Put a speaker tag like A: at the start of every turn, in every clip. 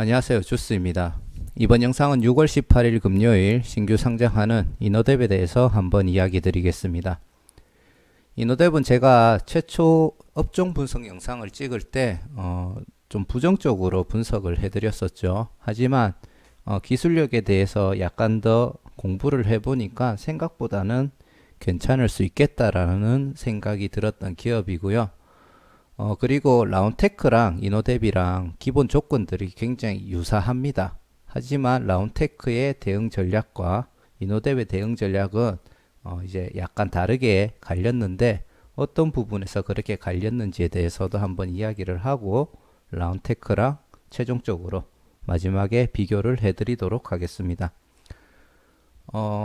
A: 안녕하세요. 주스입니다. 이번 영상은 6월 18일 금요일 신규 상장하는 이노뎁에 대해서 한번 이야기 드리겠습니다. 이노뎁은 제가 최초 업종 분석 영상을 찍을 때 좀 부정적으로 분석을 해드렸었죠. 하지만 기술력에 대해서 약간 더 공부를 해보니까 생각보다는 괜찮을 수 있겠다라는 생각이 들었던 기업이고요. 그리고 라운테크랑 이노뎁이랑 기본 조건들이 굉장히 유사합니다. 하지만 라운테크의 대응 전략과 이노뎁의 대응 전략은 이제 약간 다르게 갈렸는데 어떤 부분에서 그렇게 갈렸는지에 대해서도 한번 이야기를 하고 라운테크랑 최종적으로 마지막에 비교를 해드리도록 하겠습니다.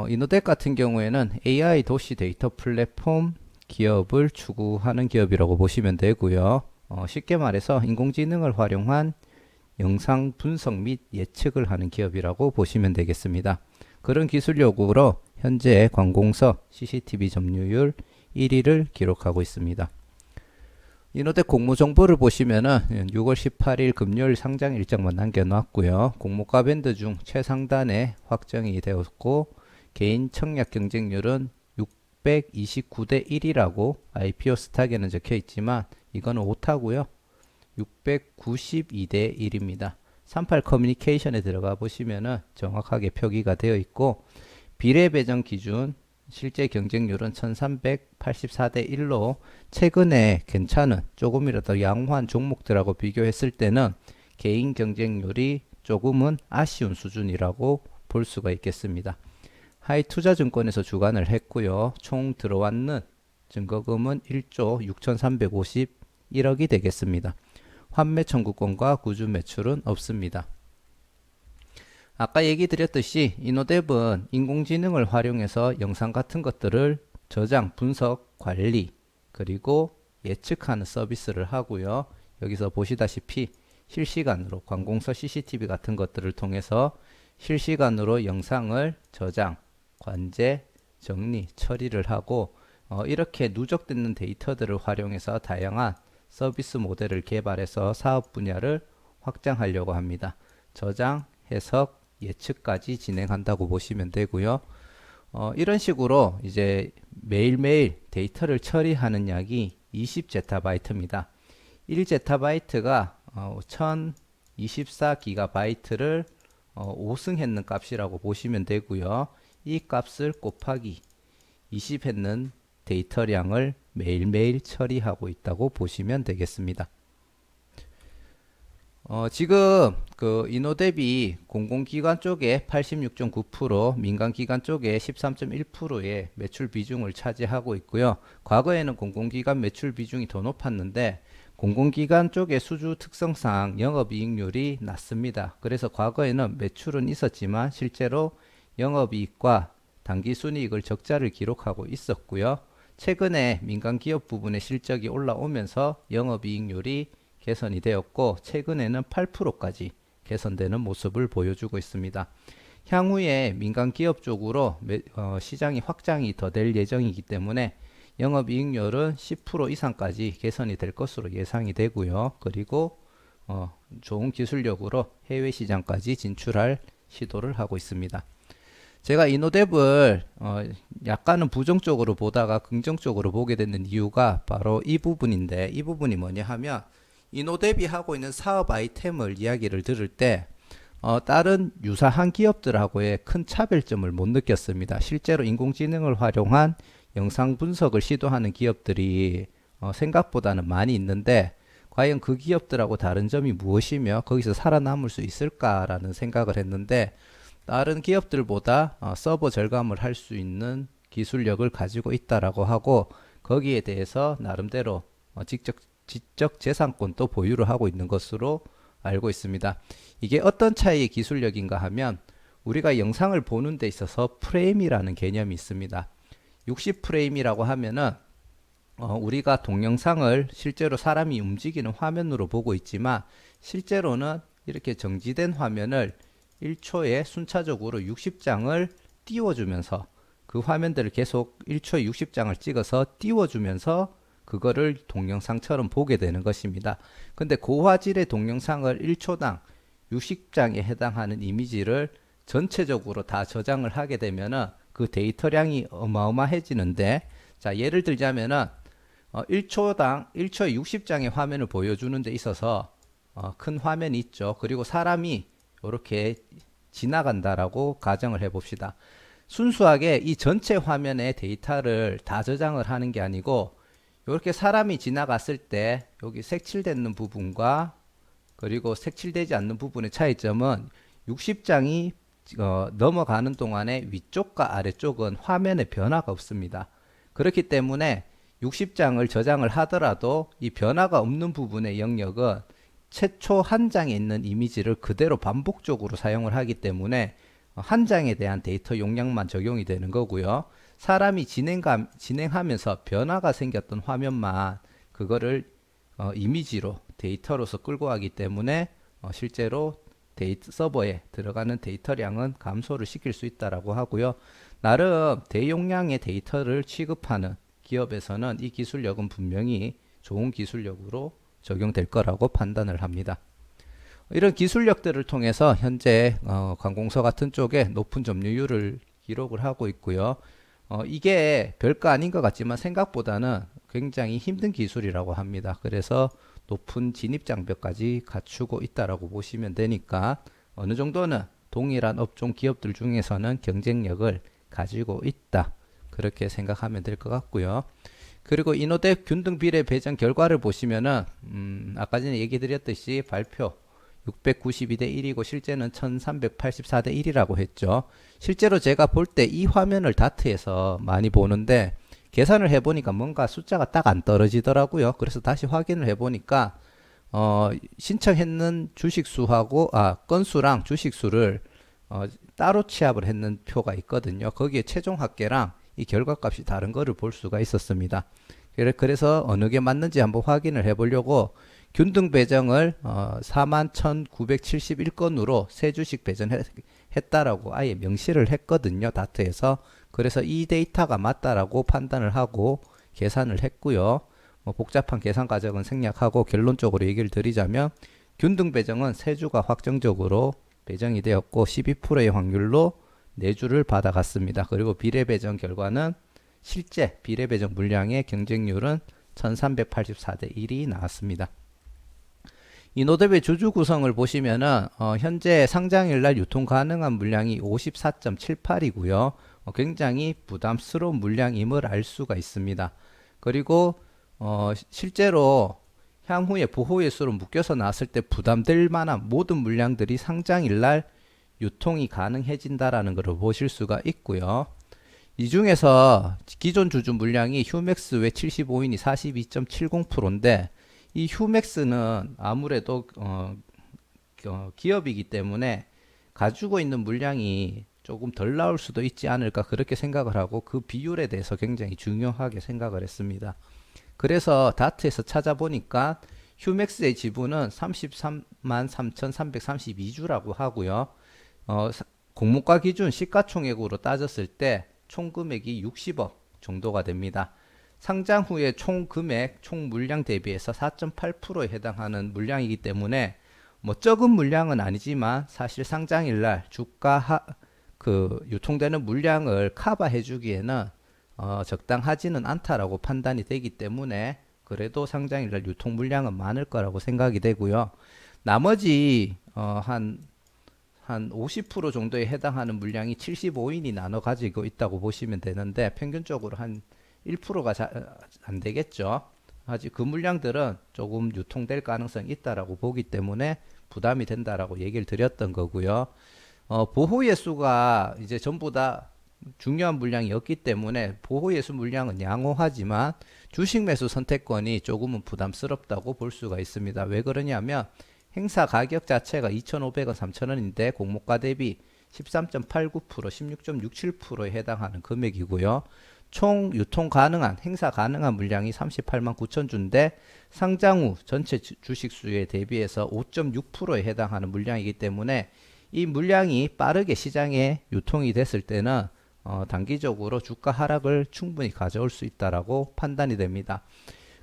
A: 이노뎁 같은 경우에는 AI 도시 데이터 플랫폼 기업을 추구하는 기업이라고 보시면 되고요. 쉽게 말해서 인공지능을 활용한 영상 분석 및 예측을 하는 기업이라고 보시면 되겠습니다. 그런 기술력으로 현재 관공서 CCTV 점유율 1위를 기록하고 있습니다. 이노뎁 공모 정보를 보시면은 6월 18일 금요일 상장 일정만 남겨놨고요. 공모가 밴드 중 최상단에 확정이 되었고 개인 청약 경쟁률은 629대 1이라고 IPO 스탁에는 적혀 있지만 이거는 오타고요. 692대 1입니다. 38 커뮤니케이션에 들어가 보시면은 정확하게 표기가 되어 있고 비례 배정 기준 실제 경쟁률은 1384대 1로 최근에 괜찮은 조금이라도 양호한 종목들하고 비교했을 때는 개인 경쟁률이 조금은 아쉬운 수준이라고 볼 수가 있겠습니다. 하이투자증권에서 주관을 했고요. 총 들어왔는 증거금은 1조 6351억이 되겠습니다. 환매 청구권과 구주 매출은 없습니다. 아까 얘기 드렸듯이 이노뎁은 인공지능을 활용해서 영상 같은 것들을 저장, 분석, 관리 그리고 예측하는 서비스를 하고요. 여기서 보시다시피 실시간으로 관공서 CCTV 같은 것들을 통해서 실시간으로 영상을 저장, 관제, 정리, 처리를 하고 이렇게 누적되는 데이터들을 활용해서 다양한 서비스 모델을 개발해서 사업 분야를 확장하려고 합니다. 저장, 해석, 예측까지 진행한다고 보시면 되고요. 이런 식으로 이제 매일매일 데이터를 처리하는 양이 20제타바이트입니다. 1제타바이트가 1024기가바이트를 5승했는 값이라고 보시면 되고요. 이 값을 곱하기 20했는 데이터량을 매일매일 처리하고 있다고 보시면 되겠습니다. 지금 그 이노뎁이 공공기관 쪽에 86.9%, 민간기관 쪽에 13.1%의 매출 비중을 차지하고 있고요. 과거에는 공공기관 매출 비중이 더 높았는데 공공기관 쪽의 수주 특성상 영업이익률이 낮습니다. 그래서 과거에는 매출은 있었지만 실제로 영업이익과 당기순이익을 적자를 기록하고 있었고요. 최근에 민간기업 부분의 실적이 올라오면서 영업이익률이 개선이 되었고 최근에는 8%까지 개선되는 모습을 보여주고 있습니다. 향후에 민간기업 쪽으로 시장이 확장이 더 될 예정이기 때문에 영업이익률은 10% 이상까지 개선이 될 것으로 예상이 되고요. 그리고 좋은 기술력으로 해외 시장까지 진출할 시도를 하고 있습니다. 제가 이노뎁을 약간은 부정적으로 보다가 긍정적으로 보게 되는 이유가 바로 이 부분인데 이 부분이 뭐냐 하면 이노뎁이 하고 있는 사업 아이템을 이야기를 들을 때 다른 유사한 기업들하고의 큰 차별점을 못 느꼈습니다. 실제로 인공지능을 활용한 영상 분석을 시도하는 기업들이 생각보다는 많이 있는데 과연 그 기업들하고 다른 점이 무엇이며 거기서 살아남을 수 있을까라는 생각을 했는데 다른 기업들보다 서버 절감을 할 수 있는 기술력을 가지고 있다라고 하고 거기에 대해서 나름대로 지적 재산권도 보유를 하고 있는 것으로 알고 있습니다. 이게 어떤 차이의 기술력인가 하면 우리가 영상을 보는 데 있어서 프레임이라는 개념이 있습니다. 60프레임이라고 하면은 우리가 동영상을 실제로 사람이 움직이는 화면으로 보고 있지만 실제로는 이렇게 정지된 화면을 1초에 순차적으로 60장을 띄워주면서 그 화면들을 계속 1초에 60장을 찍어서 띄워주면서 그거를 동영상처럼 보게 되는 것입니다. 근데 고화질의 동영상을 1초당 60장에 해당하는 이미지를 전체적으로 다 저장을 하게 되면은 그 데이터량이 어마어마해지는데, 자, 예를 들자면은 1초당 1초에 60장의 화면을 보여주는 데 있어서 큰 화면이 있죠. 그리고 사람이 이렇게 지나간다라고 가정을 해 봅시다. 순수하게 이 전체 화면에 데이터를 다 저장을 하는 게 아니고, 이렇게 사람이 지나갔을 때 여기 색칠되는 부분과 그리고 색칠되지 않는 부분의 차이점은 60장이 넘어가는 동안에 위쪽과 아래쪽은 화면에 변화가 없습니다. 그렇기 때문에 60장을 저장을 하더라도 이 변화가 없는 부분의 영역은 최초 한 장에 있는 이미지를 그대로 반복적으로 사용을 하기 때문에 한 장에 대한 데이터 용량만 적용이 되는 거고요. 사람이 진행하면서 변화가 생겼던 화면만 그거를 이미지로 데이터로서 끌고 가기 때문에 실제로 서버에 들어가는 데이터량은 감소를 시킬 수 있다라고 하고요. 나름 대용량의 데이터를 취급하는 기업에서는 이 기술력은 분명히 좋은 기술력으로 적용될 거라고 판단을 합니다. 이런 기술력들을 통해서 현재 관공서 같은 쪽에 높은 점유율을 기록을 하고 있고요. 이게 별거 아닌 것 같지만 생각보다는 굉장히 힘든 기술이라고 합니다. 그래서 높은 진입 장벽까지 갖추고 있다라고 보시면 되니까 어느 정도는 동일한 업종 기업들 중에서는 경쟁력을 가지고 있다, 그렇게 생각하면 될 것 같고요. 그리고 이노뎁 균등 비례 배정 결과를 보시면은 아까 전에 얘기 드렸듯이 발표 692대 1이고 실제는 1384대 1이라고 했죠. 실제로 제가 볼 때 이 화면을 다트에서 많이 보는데 계산을 해보니까 뭔가 숫자가 딱 안 떨어지더라고요. 그래서 다시 확인을 해보니까 신청했는 주식수하고 건수랑 주식수를 따로 취합을 했는 표가 있거든요. 거기에 최종 합계랑 이 결과값이 다른 거를 볼 수가 있었습니다. 그래서 어느 게 맞는지 한번 확인을 해보려고 균등 배정을 41,971건으로 새 주식 배정했다라고 아예 명시를 했거든요. 다트에서. 그래서 이 데이터가 맞다라고 판단을 하고 계산을 했고요. 복잡한 계산 과정은 생략하고 결론적으로 얘기를 드리자면 균등 배정은 새 주가 확정적으로 배정이 되었고 12%의 확률로 4주를 받아갔습니다. 그리고 비례 배정 결과는 실제 비례 배정 물량의 경쟁률은 1384대 1이 나왔습니다. 이노뎁의 주주 구성을 보시면은 현재 상장일 날 유통 가능한 물량이 54.78이고요. 굉장히 부담스러운 물량임을 알 수가 있습니다. 그리고 실제로 향후에 보호예수로 묶여서 나왔을 때 부담될 만한 모든 물량들이 상장일 날 유통이 가능해진다라는 것을 보실 수가 있고요. 이 중에서 기존 주주 물량이 휴맥스 외 75인이 42.70%인데 이 휴맥스는 아무래도 기업이기 때문에 가지고 있는 물량이 조금 덜 나올 수도 있지 않을까, 그렇게 생각을 하고 그 비율에 대해서 굉장히 중요하게 생각을 했습니다. 그래서 다트에서 찾아보니까 휴맥스의 지분은 33만 3,332주라고 하고요. 공모가 기준 시가총액으로 따졌을 때 총 금액이 60억 정도가 됩니다. 상장 후에 총 금액, 총 물량 대비해서 4.8%에 해당하는 물량이기 때문에 적은 물량은 아니지만 사실 상장일 날 주가 유통되는 물량을 커버해 주기에는 적당하지는 않다라고 판단이 되기 때문에 그래도 상장일 날 유통 물량은 많을 거라고 생각이 되고요. 나머지 한 50% 정도에 해당하는 물량이 75인이 나눠 가지고 있다고 보시면 되는데 평균적으로 한 1%가 안 되겠죠. 아직 그 물량들은 조금 유통될 가능성이 있다라고 보기 때문에 부담이 된다라고 얘기를 드렸던 거고요. 보호예수가 이제 전부 다 중요한 물량이었기 때문에 보호예수 물량은 양호하지만 주식 매수 선택권이 조금은 부담스럽다고 볼 수가 있습니다. 왜 그러냐면 행사 가격 자체가 2,500원, 3,000원인데 공모가 대비 13.89%, 16.67%에 해당하는 금액이고요. 총 유통 가능한, 행사 가능한 물량이 38만 9천 주인데 상장 후 전체 주식 수에 대비해서 5.6%에 해당하는 물량이기 때문에 이 물량이 빠르게 시장에 유통이 됐을 때는 단기적으로 주가 하락을 충분히 가져올 수 있다라고 판단이 됩니다.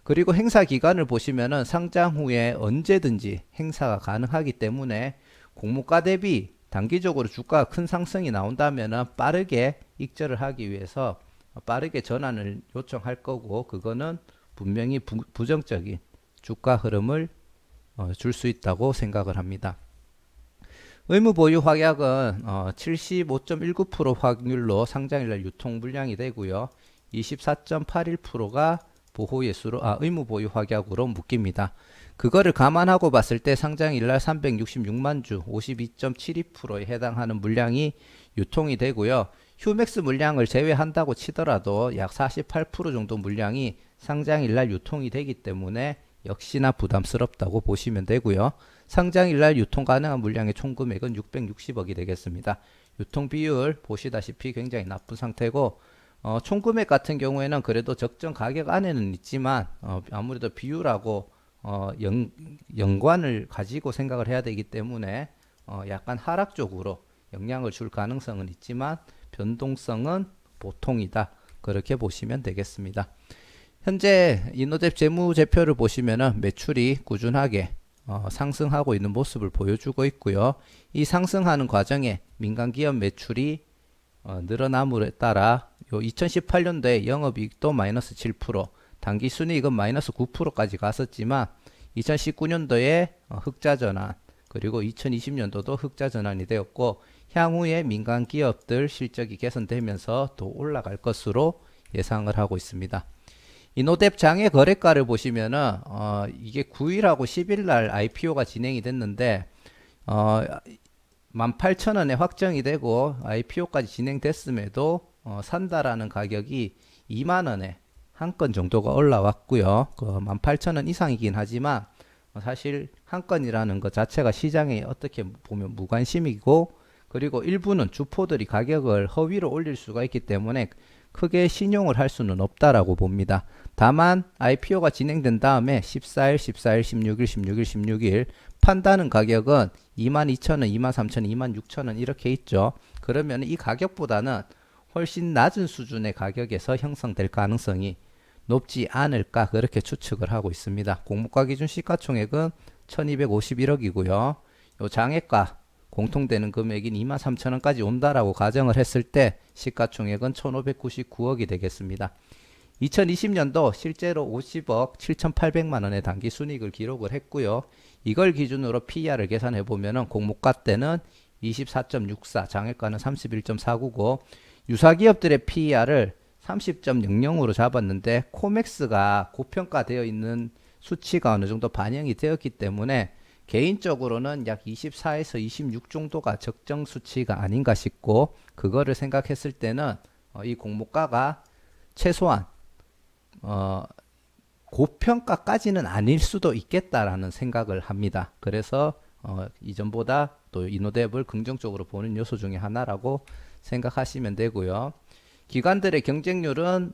A: 그리고 행사 기간을 보시면은 상장 후에 언제든지 행사가 가능하기 때문에 공모가 대비 단기적으로 주가가 큰 상승이 나온다면은 빠르게 익절을 하기 위해서 빠르게 전환을 요청할 거고, 그거는 분명히 부정적인 주가 흐름을 줄 수 있다고 생각을 합니다. 의무 보유 확약은 75.19% 확률로 상장일날 유통 물량이 되고요. 24.81%가 의무 보유 확약으로 묶입니다. 그거를 감안하고 봤을 때 상장일날 366만 주 52.72%에 해당하는 물량이 유통이 되고요. 휴맥스 물량을 제외한다고 치더라도 약 48% 정도 물량이 상장일날 유통이 되기 때문에 역시나 부담스럽다고 보시면 되고요. 상장일날 유통 가능한 물량의 총 금액은 660억이 되겠습니다. 유통 비율 보시다시피 굉장히 나쁜 상태고, 총 금액 같은 경우에는 그래도 적정 가격 안에는 있지만 아무래도 비율하고 연관을 가지고 생각을 해야 되기 때문에 약간 하락 쪽으로 영향을 줄 가능성은 있지만 변동성은 보통이다, 그렇게 보시면 되겠습니다. 현재 이노뎁 재무제표를 보시면은 매출이 꾸준하게 상승하고 있는 모습을 보여주고 있고요. 이 상승하는 과정에 민간기업 매출이 늘어남으로 따라 요 2018년도에 영업이익도 마이너스 7%, 당기순이익은 마이너스 9%까지 갔었지만 2019년도에 흑자전환, 그리고 2020년도도 흑자전환이 되었고, 향후에 민간기업들 실적이 개선되면서 더 올라갈 것으로 예상을 하고 있습니다. 이노뎁 장외 거래가를 보시면은 이게 9일하고 10일 날 IPO가 진행이 됐는데 18,000원에 확정이 되고 IPO까지 진행됐음에도 산다라는 가격이 2만원에 한 건 정도가 올라왔고요. 그 18,000원 이상이긴 하지만 사실 한 건이라는 것 자체가 시장에 어떻게 보면 무관심이고, 그리고 일부는 주포들이 가격을 허위로 올릴 수가 있기 때문에 크게 신용을 할 수는 없다라고 봅니다. 다만 IPO가 진행된 다음에 14일, 14일, 16일, 16일, 16일 판다는 가격은 22,000원, 23,000원, 26,000원 이렇게 있죠. 그러면 이 가격보다는 훨씬 낮은 수준의 가격에서 형성될 가능성이 높지 않을까, 그렇게 추측을 하고 있습니다. 공모가 기준 시가총액은 1251억이고요. 요 장외가 공통되는 금액인 23,000원까지 온다라고 가정을 했을 때 시가총액은 1599억이 되겠습니다. 2020년도 실제로 50억 7,800만원의 당기순이익을 기록을 했고요. 이걸 기준으로 PER을 계산해 보면은 공모가 때는 24.64, 장외가는 31.499고, 유사기업들의 PER을 30.00으로 잡았는데 코맥스가 고평가되어 있는 수치가 어느 정도 반영이 되었기 때문에 개인적으로는 약 24에서 26 정도가 적정 수치가 아닌가 싶고, 그거를 생각했을 때는 이 공모가가 최소한 고평가까지는 아닐 수도 있겠다라는 생각을 합니다. 그래서 이전보다 또 이노뎁을 긍정적으로 보는 요소 중에 하나라고 생각하시면 되고요. 기관들의 경쟁률은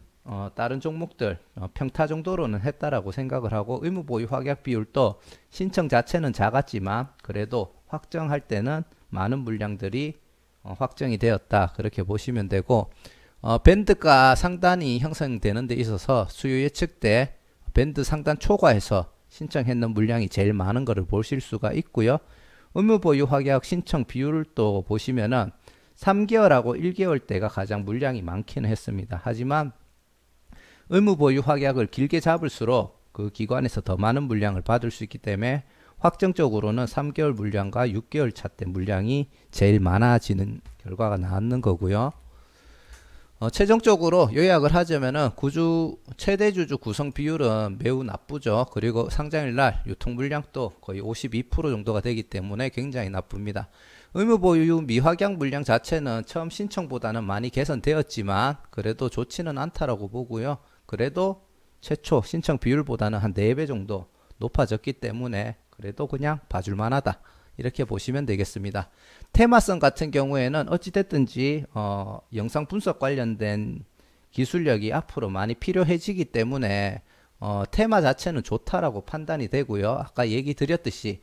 A: 다른 종목들 평타 정도로는 했다라고 생각을 하고, 의무보유 확약 비율도 신청 자체는 작았지만 그래도 확정할 때는 많은 물량들이 확정이 되었다, 그렇게 보시면 되고, 밴드가 상단이 형성되는 데 있어서 수요 예측 때 밴드 상단 초과해서 신청했는 물량이 제일 많은 것을 보실 수가 있고요. 의무보유 확약 신청 비율도 보시면은 3개월하고 1개월 때가 가장 물량이 많기는 했습니다. 하지만 의무보유 확약을 길게 잡을수록 그 기관에서 더 많은 물량을 받을 수 있기 때문에 확정적으로는 3개월 물량과 6개월 차 때 물량이 제일 많아지는 결과가 나왔는 거고요. 최종적으로 요약을 하자면은 최대 주주 구성 비율은 매우 나쁘죠. 그리고 상장일날 유통 물량도 거의 52% 정도가 되기 때문에 굉장히 나쁩니다. 의무보유 미확약 물량 자체는 처음 신청보다는 많이 개선되었지만 그래도 좋지는 않다라고 보고요. 그래도 최초 신청 비율보다는 한 4배 정도 높아졌기 때문에 그래도 그냥 봐줄 만하다, 이렇게 보시면 되겠습니다. 테마성 같은 경우에는 어찌됐든지 영상 분석 관련된 기술력이 앞으로 많이 필요해지기 때문에 테마 자체는 좋다라고 판단이 되고요. 아까 얘기 드렸듯이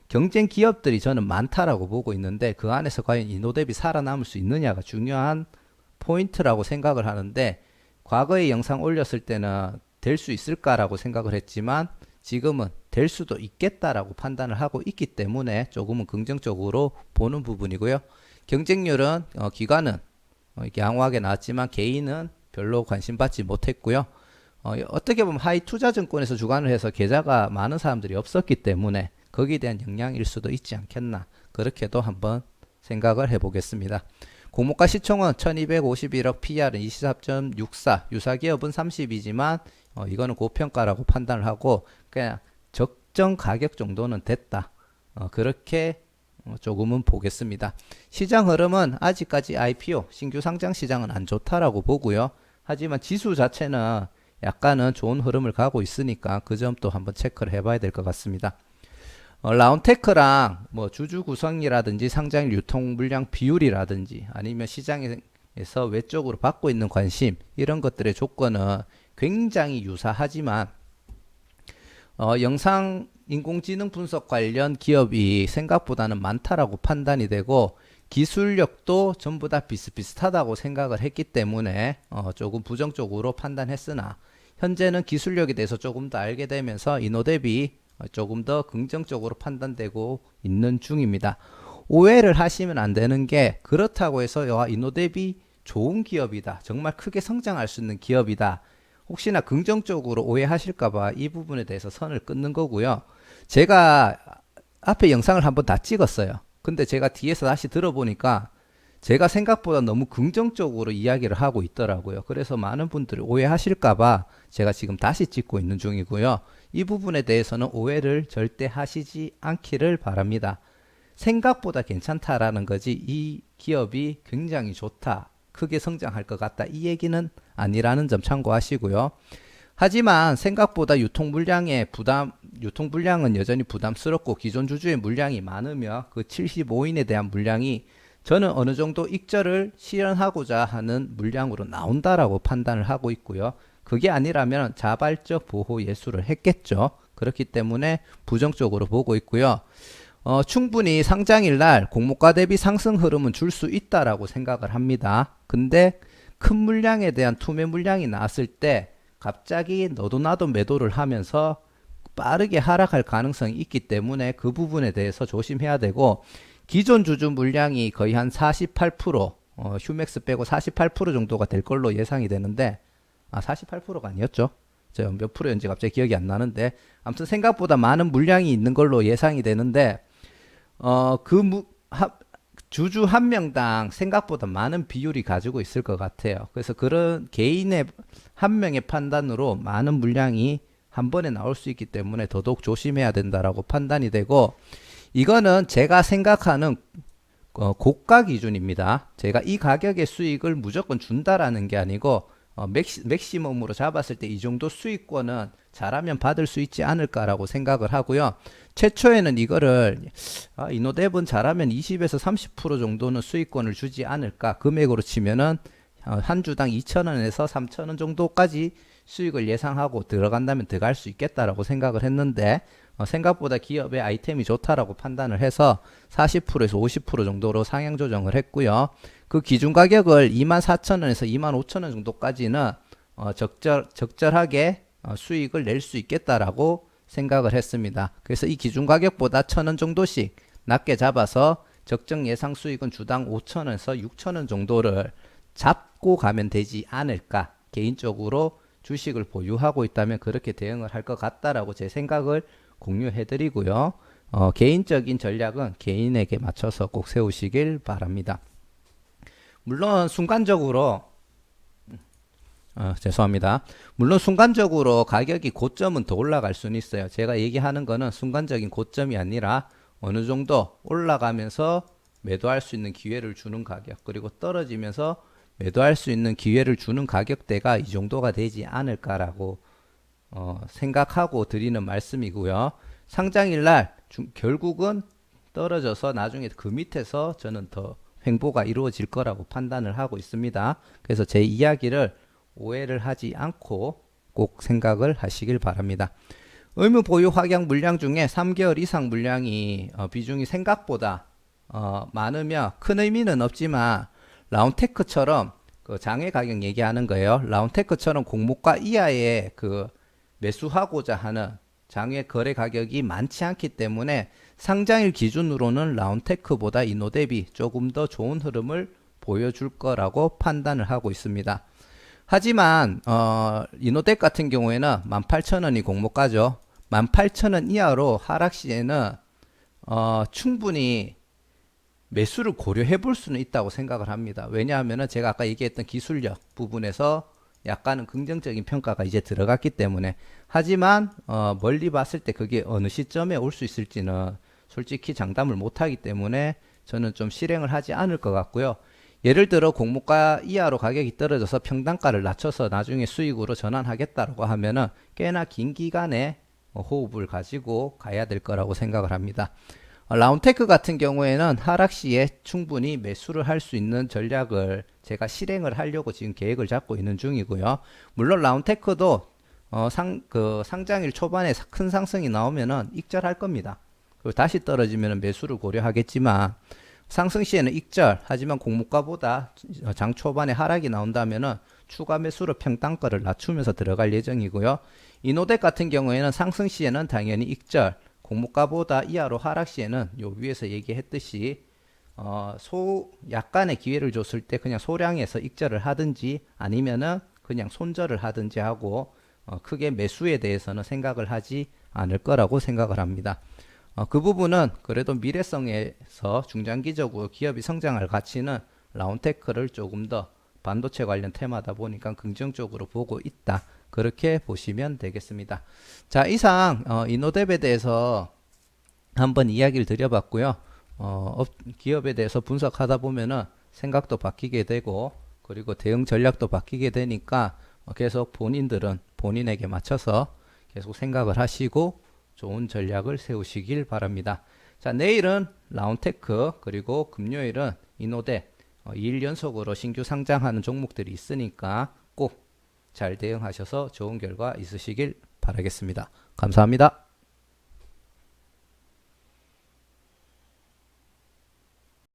A: 경쟁 기업들이 저는 많다라고 보고 있는데 그 안에서 과연 이노뎁이 살아남을 수 있느냐가 중요한 포인트라고 생각을 하는데, 과거에 영상 올렸을 때는 될 수 있을까라고 생각을 했지만 지금은 될 수도 있겠다라고 판단을 하고 있기 때문에 조금은 긍정적으로 보는 부분이고요. 경쟁률은 기관은 이렇게 양호하게 나왔지만 개인은 별로 관심 받지 못했고요. 어떻게 보면 하이 투자증권에서 주관을 해서 계좌가 많은 사람들이 없었기 때문에 거기에 대한 영향일 수도 있지 않겠나, 그렇게도 한번 생각을 해보겠습니다. 공모가 시총은 1251억, PR은 24.64, 유사기업은 30이지만 이거는 고평가라고 판단을 하고 그냥 적정 가격 정도는 됐다, 그렇게 조금은 보겠습니다. 시장 흐름은 아직까지 IPO 신규 상장 시장은 안 좋다라고 보고요. 하지만 지수 자체는 약간은 좋은 흐름을 가고 있으니까 그 점도 한번 체크를 해봐야 될 것 같습니다. 라운테크랑 뭐 주주 구성이라든지 상장일 유통 물량 비율이라든지 아니면 시장에서 외적으로 받고 있는 관심, 이런 것들의 조건은 굉장히 유사하지만 영상 인공지능 분석 관련 기업이 생각보다는 많다라고 판단이 되고 기술력도 전부 다 비슷비슷하다고 생각을 했기 때문에 조금 부정적으로 판단했으나 현재는 기술력에 대해서 조금 더 알게 되면서 이노뎁이 조금 더 긍정적으로 판단되고 있는 중입니다. 오해를 하시면 안 되는 게, 그렇다고 해서 이노뎁이 좋은 기업이다, 정말 크게 성장할 수 있는 기업이다, 혹시나 긍정적으로 오해하실까봐 이 부분에 대해서 선을 끊는 거고요. 제가 앞에 영상을 한번 다 찍었어요. 근데 제가 뒤에서 다시 들어보니까 제가 생각보다 너무 긍정적으로 이야기를 하고 있더라고요. 그래서 많은 분들이 오해하실까봐 제가 지금 다시 찍고 있는 중이고요. 이 부분에 대해서는 오해를 절대 하시지 않기를 바랍니다. 생각보다 괜찮다라는 거지 이 기업이 굉장히 좋다, 크게 성장할 것 같다, 이 얘기는 아니라는 점 참고하시고요. 하지만 생각보다 유통 물량은 여전히 부담스럽고 기존 주주의 물량이 많으며 그 75인에 대한 물량이 저는 어느 정도 익절을 실현하고자 하는 물량으로 나온다라고 판단을 하고 있고요. 그게 아니라면 자발적 보호 예수를 했겠죠. 그렇기 때문에 부정적으로 보고 있고요. 충분히 상장일 날 공모가 대비 상승 흐름은 줄 수 있다라고 생각을 합니다. 근데 큰 물량에 대한 투매 물량이 나왔을 때 갑자기 너도 나도 매도를 하면서 빠르게 하락할 가능성이 있기 때문에 그 부분에 대해서 조심해야 되고, 기존 주주 물량이 거의 한 48%, 휴맥스 빼고 48% 정도가 될 걸로 예상이 되는데, 48%가 아니었죠. 저 몇 프로였는지 갑자기 기억이 안 나는데, 아무튼 생각보다 많은 물량이 있는 걸로 예상이 되는데, 주주 한 명당 생각보다 많은 비율이 가지고 있을 것 같아요. 그래서 그런 개인의 한 명의 판단으로 많은 물량이 한 번에 나올 수 있기 때문에 더더욱 조심해야 된다라고 판단이 되고, 이거는 제가 생각하는 고가 기준입니다. 제가 이 가격의 수익을 무조건 준다라는 게 아니고 맥시멈으로 잡았을 때 이 정도 수익권은 잘하면 받을 수 있지 않을까라고 생각을 하고요. 최초에는 이거를 이노뎁은 잘하면 20에서 30% 정도는 수익권을 주지 않을까, 금액으로 치면은 한 주당 2,000원에서 3,000원 정도까지 수익을 예상하고 들어간다면 들어갈 수 있겠다라고 생각을 했는데, 생각보다 기업의 아이템이 좋다라고 판단을 해서 40%에서 50% 정도로 상향 조정을 했고요. 그 기준 가격을 24,000원에서 25,000원 정도까지는 적절하게 수익을 낼 수 있겠다라고 생각을 했습니다. 그래서 이 기준 가격보다 1,000원 정도씩 낮게 잡아서 적정 예상 수익은 주당 5,000원에서 6,000원 정도를 잡고 가면 되지 않을까, 개인적으로 주식을 보유하고 있다면 그렇게 대응을 할 것 같다라고 제 생각을 공유해 드리고요. 개인적인 전략은 개인에게 맞춰서 꼭 세우시길 바랍니다. 물론 순간적으로 죄송합니다. 물론 순간적으로 가격이 고점은 더 올라갈 수는 있어요. 제가 얘기하는 거는 순간적인 고점이 아니라 어느 정도 올라가면서 매도할 수 있는 기회를 주는 가격, 그리고 떨어지면서 매도할 수 있는 기회를 주는 가격대가 이 정도가 되지 않을까라고 생각하고 드리는 말씀이고요. 상장일날 결국은 떨어져서 나중에 그 밑에서 저는 더 횡보가 이루어질 거라고 판단을 하고 있습니다. 그래서 제 이야기를 오해를 하지 않고 꼭 생각을 하시길 바랍니다. 의무 보유 확약 물량 중에 3개월 이상 물량이 비중이 생각보다 많으며 큰 의미는 없지만, 라운테크처럼 그 장외 가격 얘기하는 거예요. 라운테크처럼 공모가 이하의 그 매수하고자 하는 장외 거래 가격이 많지 않기 때문에 상장일 기준으로는 라운테크보다 이노뎁이 조금 더 좋은 흐름을 보여줄 거라고 판단을 하고 있습니다. 하지만 이노뎁 같은 경우에는 18,000원이 공모가죠. 18,000원 이하로 하락 시에는 충분히 매수를 고려해 볼 수는 있다고 생각을 합니다. 왜냐하면 제가 아까 얘기했던 기술력 부분에서 약간은 긍정적인 평가가 이제 들어갔기 때문에. 하지만 멀리 봤을 때 그게 어느 시점에 올 수 있을지는 솔직히 장담을 못하기 때문에 저는 좀 실행을 하지 않을 것 같고요. 예를 들어 공모가 이하로 가격이 떨어져서 평단가를 낮춰서 나중에 수익으로 전환하겠다고 하면은 꽤나 긴 기간에 호흡을 가지고 가야 될 거라고 생각을 합니다. 라운테크 같은 경우에는 하락 시에 충분히 매수를 할 수 있는 전략을 제가 실행을 하려고 지금 계획을 잡고 있는 중이고요. 물론 라운테크도 상장일 초반에 큰 상승이 나오면은 익절할 겁니다. 그리고 다시 떨어지면 매수를 고려하겠지만 상승 시에는 익절, 하지만 공모가보다 장 초반에 하락이 나온다면은 추가 매수로 평단가를 낮추면서 들어갈 예정이고요. 이노뎁 같은 경우에는 상승 시에는 당연히 익절, 공모가보다 이하로 하락 시에는 요 위에서 얘기했듯이 약간의 기회를 줬을 때 그냥 소량에서 익절을 하든지 아니면은 그냥 손절을 하든지 하고 크게 매수에 대해서는 생각을 하지 않을 거라고 생각을 합니다. 그 부분은 그래도 미래성에서 중장기적으로 기업이 성장할 가치는 라운테크를 조금 더 반도체 관련 테마다 보니까 긍정적으로 보고 있다. 그렇게 보시면 되겠습니다. 자, 이상 이노뎁에 대해서 한번 이야기를 드려봤고요. 기업에 대해서 분석하다 보면은 생각도 바뀌게 되고 그리고 대응 전략도 바뀌게 되니까 계속 본인들은 본인에게 맞춰서 계속 생각을 하시고 좋은 전략을 세우시길 바랍니다. 자, 내일은 라운테크 그리고 금요일은 이노뎁 2일 연속으로 신규 상장하는 종목들이 있으니까 꼭 잘 대응하셔서 좋은 결과 있으시길 바라겠습니다. 감사합니다.